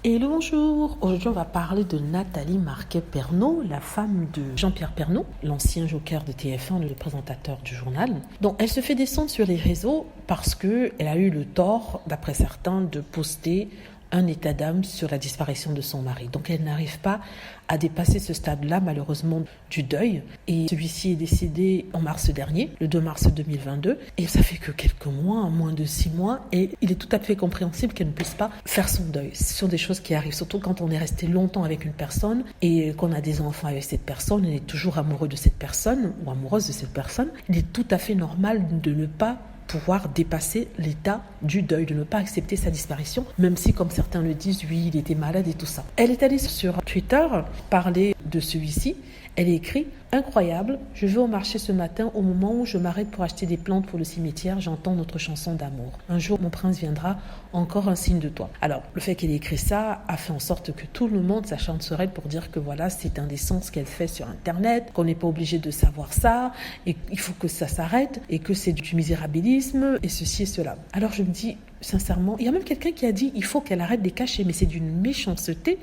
Hello, bonjour. Aujourd'hui, on va parler de Nathalie Marquet-Pernot, la femme de Jean-Pierre Pernaut, l'ancien joker de TF1, le présentateur du journal. Donc, elle se fait descendre sur les réseaux parce qu'elle a eu le tort, d'après certains, de poster un état d'âme sur la disparition de son mari. Donc, elle n'arrive pas à dépasser ce stade-là, malheureusement, du deuil. Et celui-ci est décédé en mars dernier, le 2 mars 2022. Et ça fait que quelques mois, moins de 6 mois. Et il est tout à fait compréhensible qu'elle ne puisse pas faire son deuil. Ce sont des choses qui arrivent, surtout quand on est resté longtemps avec une personne et qu'on a des enfants avec cette personne, on est toujours amoureux de cette personne ou amoureuse de cette personne. Il est tout à fait normal de ne pas pouvoir dépasser l'état du deuil, de ne pas accepter sa disparition, même si, comme certains le disent, oui, il était malade et tout ça. Elle est allée sur Twitter parler de celui-ci. Elle écrit « Incroyable, je vais au marché ce matin au moment où je m'arrête pour acheter des plantes pour le cimetière, j'entends notre chanson d'amour. Un jour, mon prince viendra, encore un signe de toi. » Alors, le fait qu'elle ait écrit ça a fait en sorte que tout le monde s'acharne sur elle pour dire que voilà, c'est indécent ce qu'elle fait sur Internet, qu'on n'est pas obligé de savoir ça, et qu'il faut que ça s'arrête, et que c'est du misérabilisme, et ceci et cela. Alors je me dis, sincèrement, il y a même quelqu'un qui a dit il faut qu'elle arrête de les cacher, mais c'est d'une méchanceté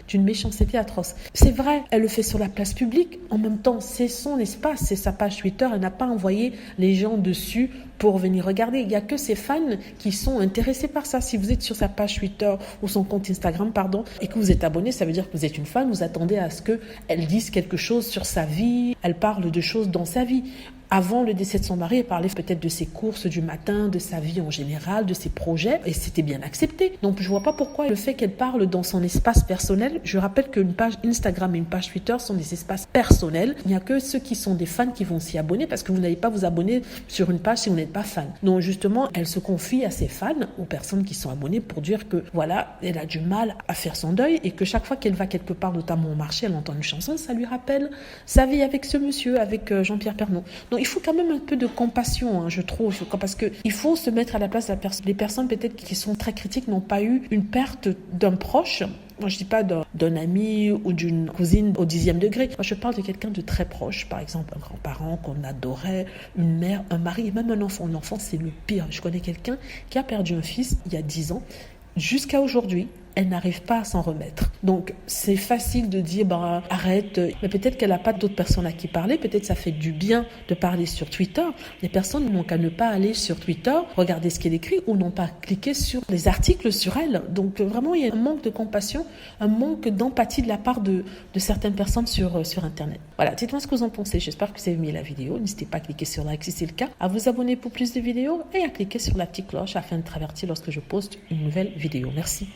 atroce. C'est vrai, elle le fait sur la place publique, en même temps, c'est son espace, c'est sa page Twitter, elle n'a pas envoyé les gens dessus pour venir regarder. Il n'y a que ses fans qui sont intéressés par ça. Si vous êtes sur sa page Twitter ou son compte Instagram, et que vous êtes abonné, ça veut dire que vous êtes une fan, vous attendez à ce qu'elle dise quelque chose sur sa vie, elle parle de choses dans sa vie. Avant le décès de son mari, elle parlait peut-être de ses courses du matin, de sa vie en général, de ses projets, et c'était bien accepté. Donc je vois pas pourquoi le fait qu'elle parle dans son espace personnel, je rappelle qu'une page Instagram et une page Twitter sont des espaces personnels. Il n'y a que ceux qui sont des fans qui vont s'y abonner, parce que vous n'allez pas vous abonner sur une page si vous n'êtes pas fan. Donc justement, elle se confie à ses fans, aux personnes qui sont abonnées, pour dire que voilà, elle a du mal à faire son deuil, et que chaque fois qu'elle va quelque part, notamment au marché, elle entend une chanson, ça lui rappelle sa vie avec ce monsieur, avec Jean-Pierre Pernaut. Donc il faut quand même un peu de compassion, je trouve, parce qu'il faut se mettre à la place des personnes peut-être qui sont très critiques, n'ont pas eu une perte d'un proche. Moi, je ne dis pas d'un ami ou d'une cousine au 10e degré. Moi, je parle de quelqu'un de très proche, par exemple un grand-parent qu'on adorait, une mère, un mari et même un enfant. Un enfant, c'est le pire. Je connais quelqu'un qui a perdu un fils il y a 10 ans. Jusqu'à aujourd'hui, elle n'arrive pas à s'en remettre. Donc, c'est facile de dire, arrête. Mais peut-être qu'elle n'a pas d'autres personnes à qui parler. Peut-être ça fait du bien de parler sur Twitter. Les personnes n'ont qu'à ne pas aller sur Twitter, regarder ce qu'elle écrit ou n'ont pas cliqué sur les articles sur elle. Donc, vraiment, il y a un manque de compassion, un manque d'empathie de la part de certaines personnes sur Internet. Voilà, dites-moi ce que vous en pensez. J'espère que vous avez aimé la vidéo. N'hésitez pas à cliquer sur like si c'est le cas, à vous abonner pour plus de vidéos et à cliquer sur la petite cloche afin d'être averti lorsque je poste une nouvelle vidéo. Merci.